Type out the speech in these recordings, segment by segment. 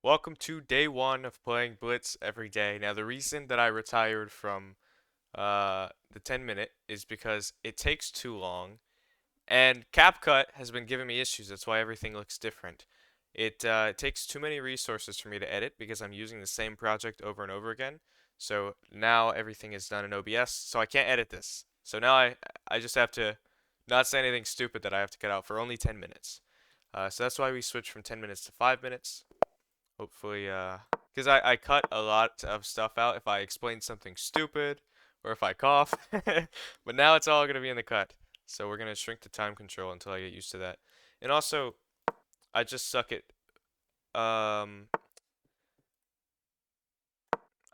Welcome to day one of playing Blitz every day. Now, the reason that I retired from the 10-minute is because it takes too long, and CapCut has been giving me issues. That's why everything looks different. It takes too many resources for me to edit because I'm using the same project over and over again. So now everything is done in OBS, so I can't edit this. So now I just have to not say anything stupid that I have to cut out for only 10 minutes. So that's why we switched from 10 minutes to 5 minutes. Hopefully, because I cut a lot of stuff out if I explain something stupid or if I cough. But now it's all gonna be in the cut. So we're gonna shrink the time control until I get used to that. And also, I just suck at um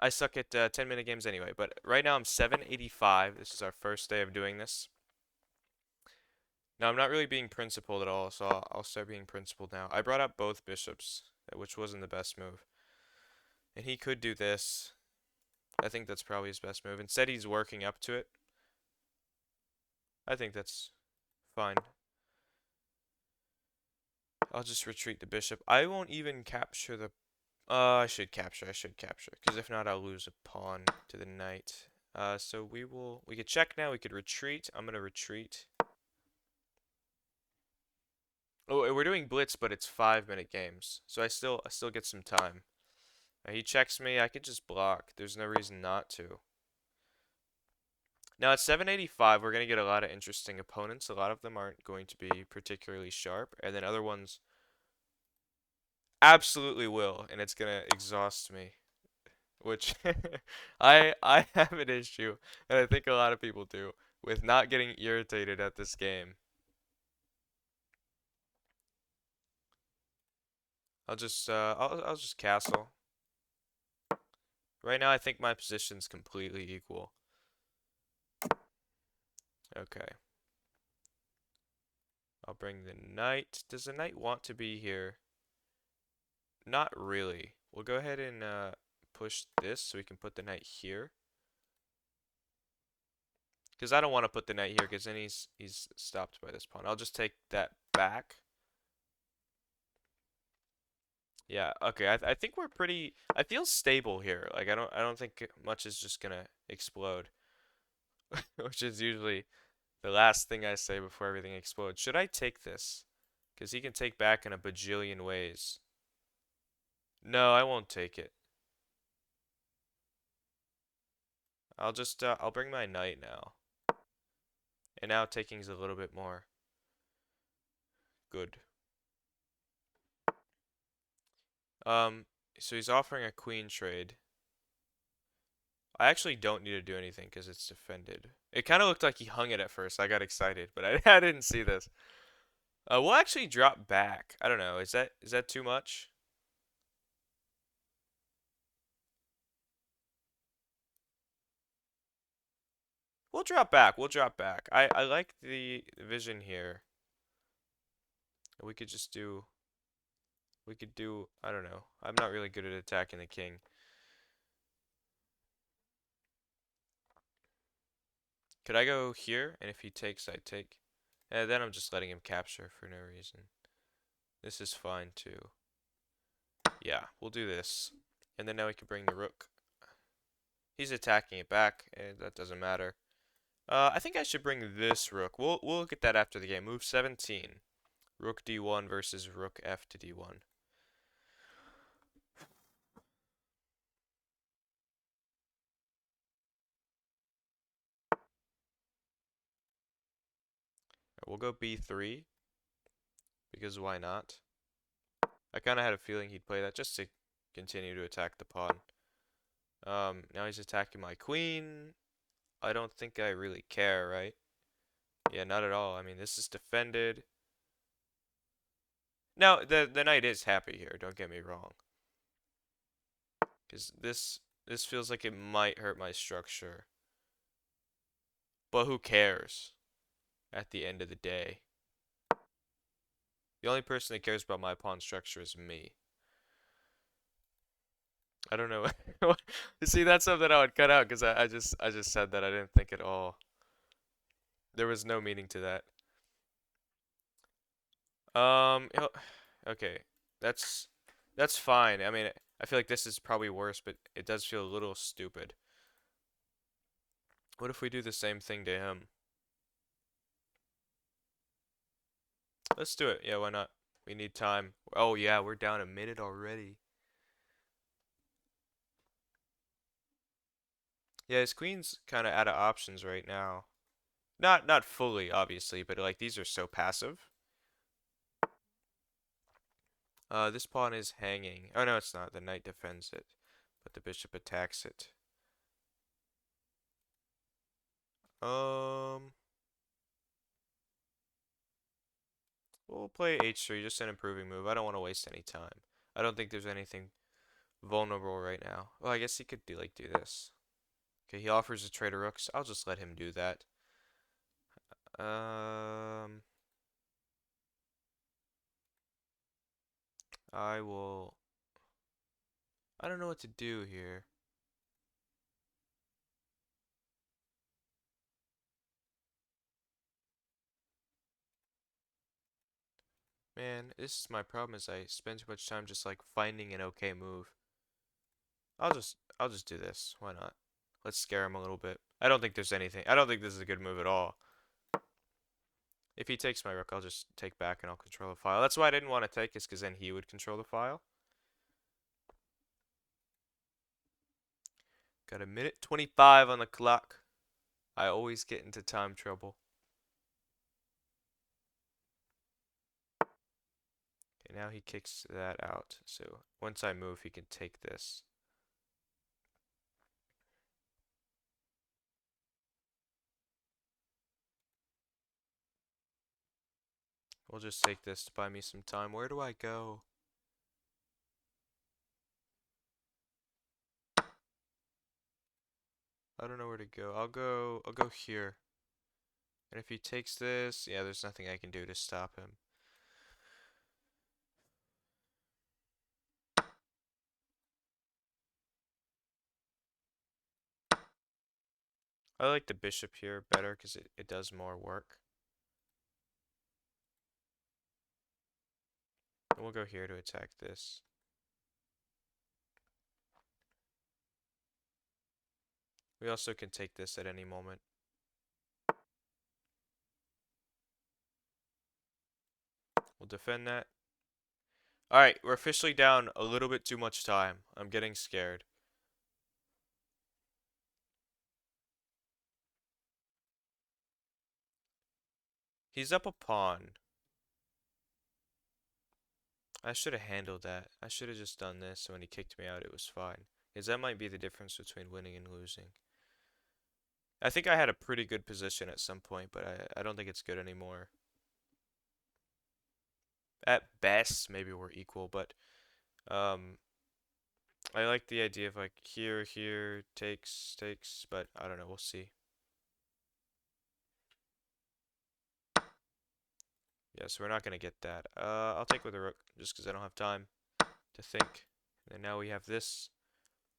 I suck at 10-minute games anyway. But right now I'm 785. This is our first day of doing this. Now I'm not really being principled at all, so I'll start being principled now. I brought up both bishops, which wasn't the best move. And he could do this. I think that's probably his best move. Instead, he's working up to it. I think that's fine. I'll just retreat the bishop. I won't even capture the... I should capture. Because if not, I'll lose a pawn to the knight. So we could check now. We could retreat. I'm going to retreat. Oh, we're doing blitz, but it's 5-minute games. So I still get some time. He checks me. I could just block. There's no reason not to. Now at 785, we're going to get a lot of interesting opponents. A lot of them aren't going to be particularly sharp, and then other ones absolutely will, and it's going to exhaust me, which I have an issue, and I think a lot of people do, with not getting irritated at this game. I'll just castle. Right now I think my position's completely equal. Okay. I'll bring the knight. Does the knight want to be here? Not really. We'll go ahead and push this so we can put the knight here. Because I don't want to put the knight here because then he's stopped by this pawn. I'll just take that back. Yeah, okay. I think we're pretty... I feel stable here. Like I don't think much is just gonna explode. Which is usually the last thing I say before everything explodes. Should I take this? Because he can take back in a bajillion ways. No, I won't take it. I'll bring my knight now. And now taking's a little bit more good. So he's offering a queen trade. I actually don't need to do anything because it's defended. It kind of looked like he hung it at first. I got excited, but I didn't see this. We'll actually drop back. I don't know. Is that too much? We'll drop back. We'll drop back. I like the vision here. We could just do... We could do... I don't know. I'm not really good at attacking the king. Could I go here? And if he takes, I take. And then I'm just letting him capture for no reason. This is fine too. Yeah, we'll do this. And then now we can bring the rook. He's attacking it back, and that doesn't matter. I think I should bring this rook. We'll look at that after the game. Move 17. Rook d1 versus rook f to d1. We'll go b3, because why not? I kind of had a feeling he'd play that just to continue to attack the pawn. Now he's attacking my queen. I don't think I really care, right? Yeah, not at all. I mean, this is defended. Now, the knight is happy here, don't get me wrong. Because this feels like it might hurt my structure. But who cares at the end of the day? The only person that cares about my pawn structure is me. I don't know. See, that's something I would cut out because I just said that I didn't think at all. There was no meaning to that. Okay. That's That's fine. I mean, I feel like this is probably worse, but it does feel a little stupid. What if we do the same thing to him? Let's do it. Yeah, why not? We need time. Oh yeah, we're down a minute already. Yeah, his queen's kind of out of options right now. Not fully, obviously, but like these are so passive. This pawn is hanging. Oh no, it's not. The knight defends it, but the bishop attacks it. Um, we'll play h3, just an improving move. I don't want to waste any time. I don't think there's anything vulnerable right now. Well, I guess he could do this. Okay, he offers a trade of rooks. I'll just let him do that. Um, I will. I don't know what to do here. Man, this is my problem is I spend too much time just like finding an okay move. I'll just do this. Why not? Let's scare him a little bit. I don't think there's anything. I don't think this is a good move at all. If he takes my rook, I'll just take back and I'll control the file. That's why I didn't want to take, is because then he would control the file. Got a minute 25 on the clock. I always get into time trouble. Okay, now he kicks that out. So once I move, he can take this. We'll just take this to buy me some time. Where do I go? I don't know where to go. I'll go here. And if he takes this, yeah, there's nothing I can do to stop him. I like the bishop here better because it does more work. And we'll go here to attack this. We also can take this at any moment. We'll defend that. Alright, we're officially down a little bit too much time. I'm getting scared. He's up a pawn. I should have handled that. I should have just done this, so when he kicked me out, it was fine. Because that might be the difference between winning and losing. I think I had a pretty good position at some point, but I don't think it's good anymore. At best, maybe we're equal, but um, I like the idea of like here, takes, but I don't know, we'll see. Yeah, so we're not gonna get that. I'll take with a rook, just because I don't have time to think. And now we have this,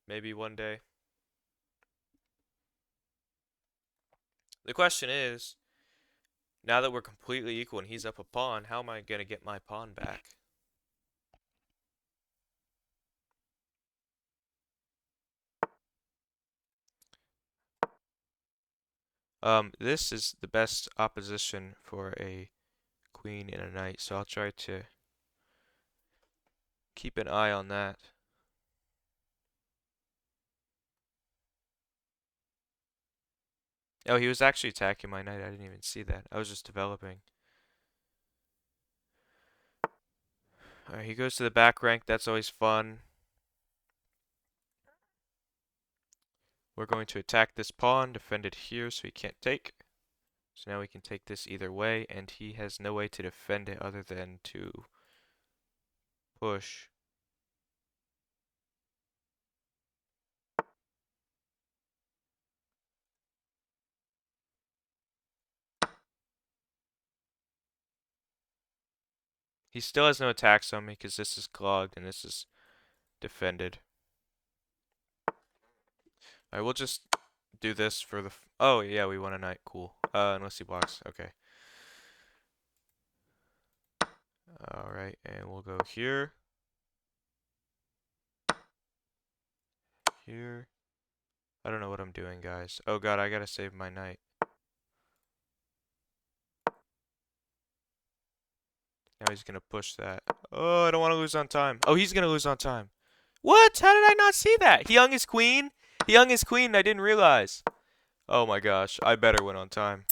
maybe one day. The question is, now that we're completely equal and he's up a pawn, how am I gonna get my pawn back? This is the best opposition for a queen and a knight, so I'll try to keep an eye on that. Oh, he was actually attacking my knight. I didn't even see that. I was just developing. Alright, he goes to the back rank. That's always fun. We're going to attack this pawn, defend it here so he can't take. So now we can take this either way, and he has no way to defend it other than to push. He still has no attacks on me because this is clogged and this is defended. Alright, we'll just do this for the... Oh, yeah, we won a knight. Cool. Unless he blocks. Okay. Alright, and we'll go here. here. I don't know what I'm doing, guys. Oh god, I gotta save my knight. Now he's gonna push that. Oh, I don't want to lose on time. Oh, he's gonna lose on time. What? How did I not see that? He hung his queen? He hung his queen and I didn't realize. Oh my gosh, I better win on time.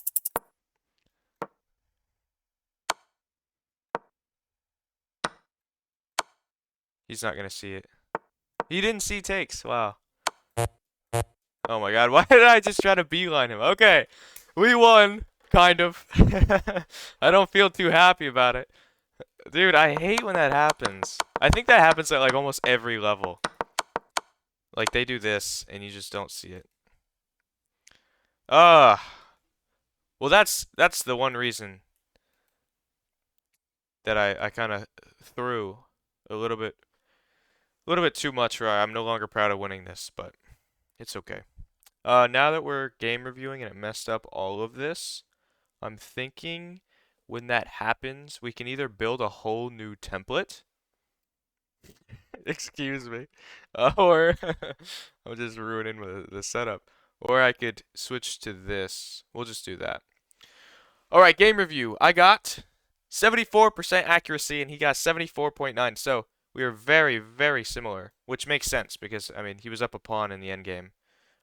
He's not gonna see it. He didn't see takes. Wow. Oh my god, why did I just try to beeline him? Okay, we won. Kind of. I don't feel too happy about it. Dude, I hate when that happens. I think that happens at like almost every level. Like they do this and you just don't see it. Ah. Well, that's the one reason that I kind of threw a little bit too much where I'm no longer proud of winning this, but it's okay. Now that we're game reviewing and it messed up all of this, I'm thinking when that happens, we can either build a whole new template. Excuse me. Or I'm just ruining the setup. Or I could switch to this. We'll just do that. All right, game review. I got 74% accuracy and he got 74.9. So we are very, very similar, which makes sense because, I mean, he was up a pawn in the endgame.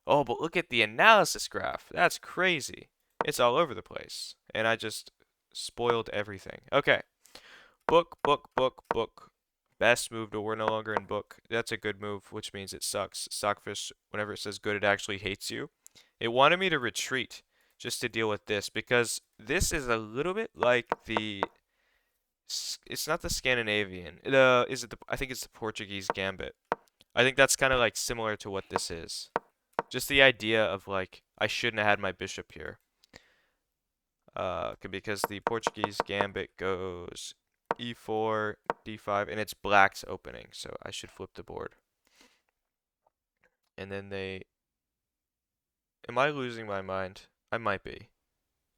Oh, but look at the analysis graph. That's crazy. It's all over the place. And I just spoiled everything. Okay. Book, book, book, book. Best move to we're no longer in book. That's a good move, which means it sucks. Stockfish, whenever it says good, it actually hates you. It wanted me to retreat just to deal with this because this is a little bit like the it's not the Scandinavian. Is it the I think it's the Portuguese gambit. I think that's kind of like similar to what this is. Just the idea of like I shouldn't have had my bishop here. Because the Portuguese gambit goes e4, d5, and it's black's opening, so I should flip the board. And then they... Am I losing my mind? I might be.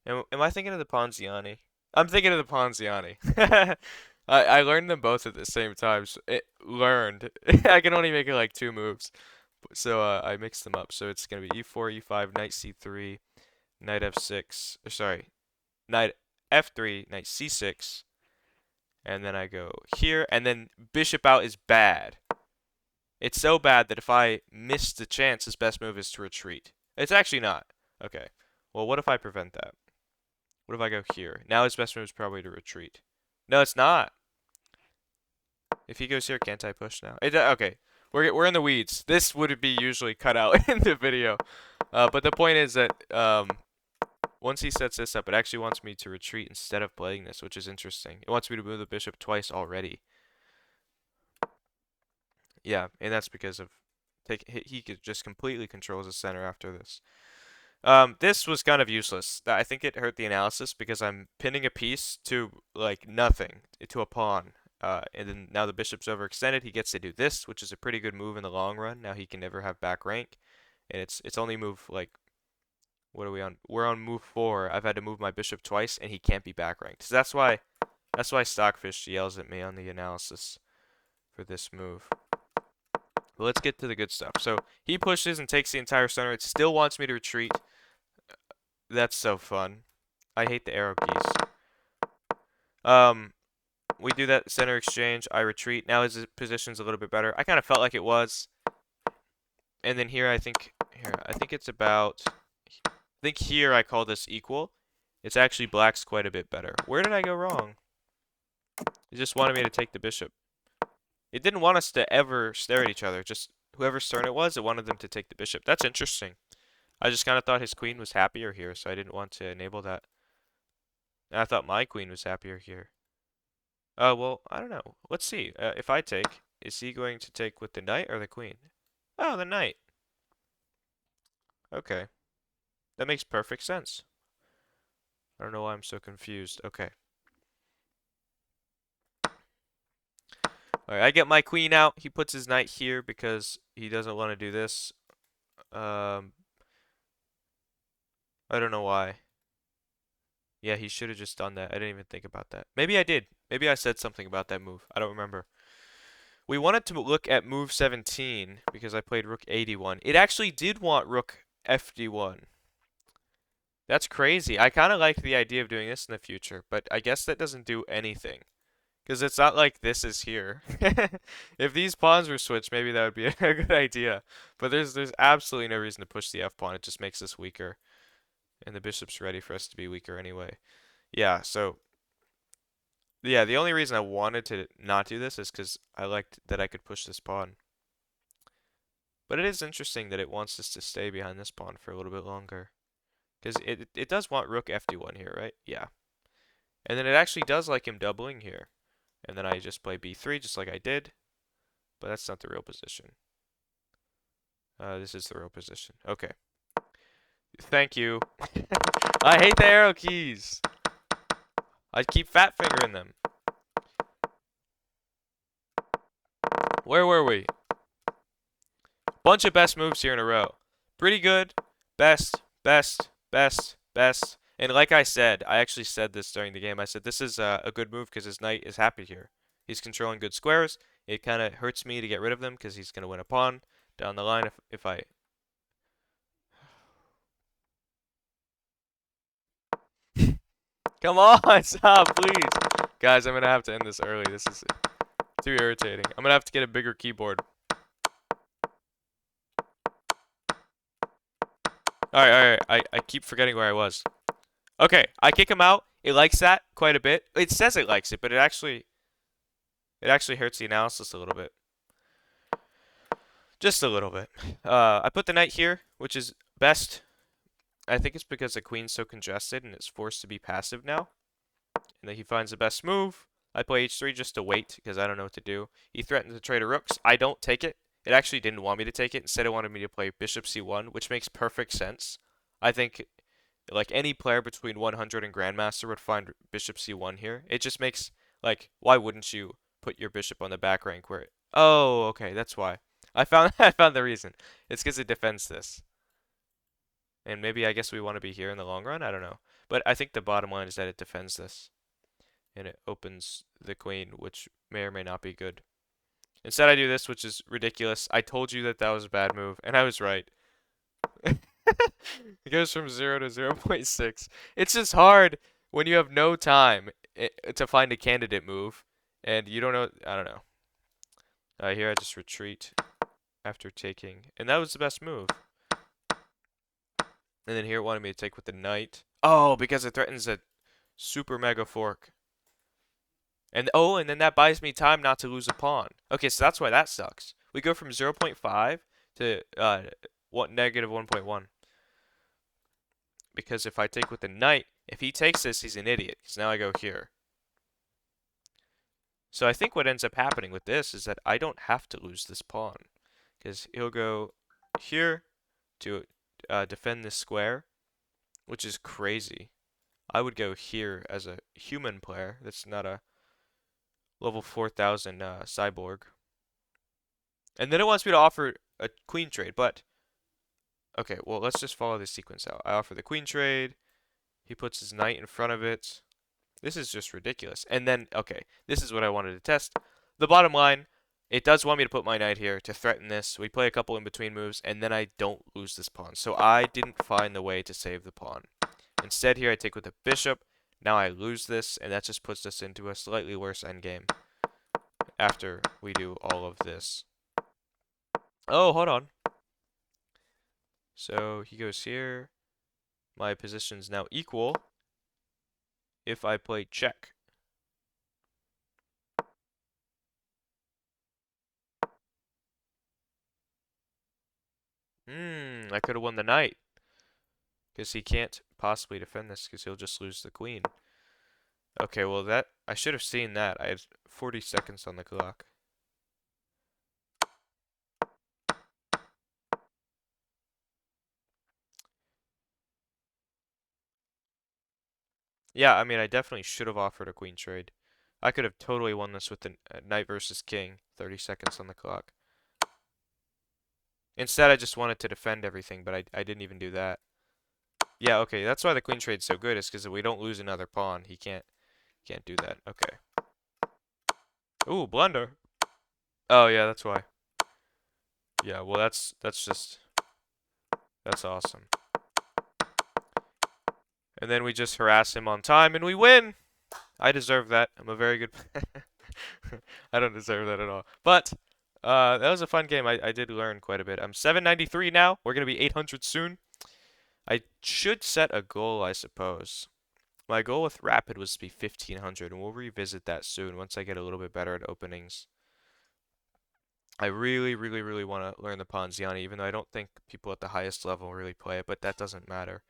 Am I thinking of the Ponziani? I'm thinking of the Ponziani. I learned them both at the same time. So it learned. I can only make it like 2 moves. So I mixed them up. So it's going to be e4, e5, knight c3, knight f6. Sorry, knight f3, knight c6. And then I go here. And then bishop out is bad. It's so bad that if I miss the chance, his best move is to retreat. It's actually not. Okay. Well, what if I prevent that? What if I go here? Now his best move is probably to retreat. No, it's not. If he goes here, can't I push now? Okay. We're in the weeds. This would be usually cut out in the video. But the point is that once he sets this up, it actually wants me to retreat instead of playing this, which is interesting. It wants me to move the bishop twice already. Yeah, and that's because of he could just completely controls the center after this. This was kind of useless. I think it hurt the analysis because I'm pinning a piece to like nothing to a pawn. And then now the bishop's overextended. He gets to do this, which is a pretty good move in the long run. Now he can never have back rank, and it's only move like what are we on? We're on move 4. I've had to move my bishop twice, and he can't be back ranked. So that's why Stockfish yells at me on the analysis for this move. But let's get to the good stuff. So he pushes and takes the entire center. It still wants me to retreat. That's so fun. I hate the arrow keys. We do that center exchange. I retreat. Now his position's a little bit better. I kind of felt like it was. And then here, I think it's about. I think here I call this equal. It's actually black's quite a bit better. Where did I go wrong? It just wanted me to take the bishop. It didn't want us to ever stare at each other. Just whoever's turn it was, it wanted them to take the bishop. That's interesting. I just kind of thought his queen was happier here, so I didn't want to enable that. And I thought my queen was happier here. Well, I don't know. Let's see. If I take, is he going to take with the knight or the queen? Oh, the knight. Okay. That makes perfect sense. I don't know why I'm so confused. Okay. Alright, I get my queen out. He puts his knight here because he doesn't want to do this. I don't know why. Yeah, he should have just done that. I didn't even think about that. Maybe I did. Maybe I said something about that move. I don't remember. we wanted to look at move 17 because I played rook 81. It actually did want rook fd1. That's crazy. I kind of like the idea of doing this in the future, but I guess that doesn't do anything. Because it's not like this is here. If these pawns were switched, maybe that would be a good idea. But there's absolutely no reason to push the f pawn. It just makes us weaker. And the bishop's ready for us to be weaker anyway. Yeah, so... Yeah, the only reason I wanted to not do this is because I liked that I could push this pawn. But it is interesting that it wants us to stay behind this pawn for a little bit longer. Because it does want rook fd1 here, right? Yeah. And then it actually does like him doubling here. And then I just play b3 just like I did. But that's not the real position. This is the real position. Okay. Thank you. I hate the arrow keys. I keep fat fingering them. Where were we? Bunch of best moves here in a row. Pretty good. Best, best, best, best. And like I said, I actually said this during the game. I said this is a good move because his knight is happy here. He's controlling good squares. It kind of hurts me to get rid of them because he's going to win a pawn down the line if I... Come on, stop, please. Guys, I'm going to have to end this early. This is too irritating. I'm going to have to get a bigger keyboard. Alright. I keep forgetting where I was. Okay, I kick him out. It likes that quite a bit. It says it likes it, but it actually hurts the analysis a little bit. Just a little bit. I put the knight here, which is best. I think it's because the queen's so congested and it's forced to be passive now. And then he finds the best move. I play h3 just to wait because I don't know what to do. He threatens to trade a rooks. I don't take it. It actually didn't want me to take it. Instead, it wanted me to play bishop c1, which makes perfect sense. I think like any player between 100 and grandmaster would find bishop c1 here. It just makes like why wouldn't you put your bishop on the back rank where it... Oh, okay, that's why. I found the reason. It's because it defends this. And maybe I guess we want to be here in the long run. I don't know. But I think the bottom line is that it defends this. And it opens the queen, which may or may not be good. Instead, I do this, which is ridiculous. I told you that that was a bad move, and I was right. It goes from 0 to 0.6. It's just hard when you have no time to find a candidate move, and you don't know. I don't know. Here I just retreat after taking, and that was the best move. And then here it wanted me to take with the knight. Oh, because it threatens a super mega fork. And oh, and then that buys me time not to lose a pawn. Okay, so that's why that sucks. We go from 0.5 to negative 1.1. Because if I take with the knight, if he takes this, he's an idiot. Because now I go here. So I think what ends up happening with this is that I don't have to lose this pawn. Because he'll go here to defend this square, which is crazy. I would go here as a human player. That's not a level 4000 cyborg. And then it wants me to offer a queen trade, but... Okay, well, let's just follow this sequence out. I offer the queen trade. He puts his knight in front of it. This is just ridiculous. And then, okay, this is what I wanted to test. The bottom line, it does want me to put my knight here to threaten this. We play a couple in between moves, and then I don't lose this pawn. So I didn't find the way to save the pawn. Instead, here I take with the bishop. Now I lose this, and that just puts us into a slightly worse endgame after we do all of this. Oh, hold on. So he goes here. My position's now equal if I play check. I could have won the knight. Because he can't possibly defend this because he'll just lose the queen. Okay, well that... I should have seen that. I had 40 seconds on the clock. Yeah, I mean, I definitely should have offered a queen trade. I could have totally won this with the knight versus king. 30 seconds on the clock. Instead, I just wanted to defend everything, but I didn't even do that. Yeah, okay, that's why the queen trade's so good, is because if we don't lose another pawn, he can't do that. Okay. Ooh, blunder. Oh yeah, that's why. Yeah, well that's awesome. And then we just harass him on time and we win. I deserve that. I'm a very good. I don't deserve that at all. But that was a fun game. I did learn quite a bit. I'm 793 now. We're gonna be 800 soon. I should set a goal, I suppose. My goal with Rapid was to be 1500, and we'll revisit that soon once I get a little bit better at openings. I really, really, really want to learn the Ponziani, even though I don't think people at the highest level really play it, but that doesn't matter.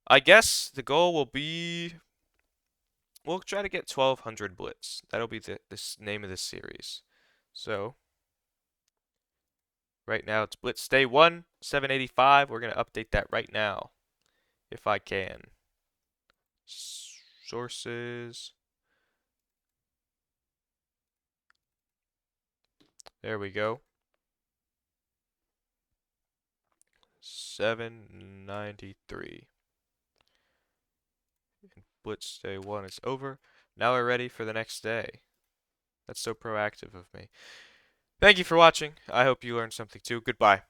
I guess the goal will be we'll try to get 1200 Blitz. That'll be the name of this series. So, right now it's Blitz Day 1, 785. We're going to update that right now, if I can. Sources. There we go. 793. And Blitz Day 1 is over. Now we're ready for the next day. That's so proactive of me. Thank you for watching. I hope you learned something too. Goodbye.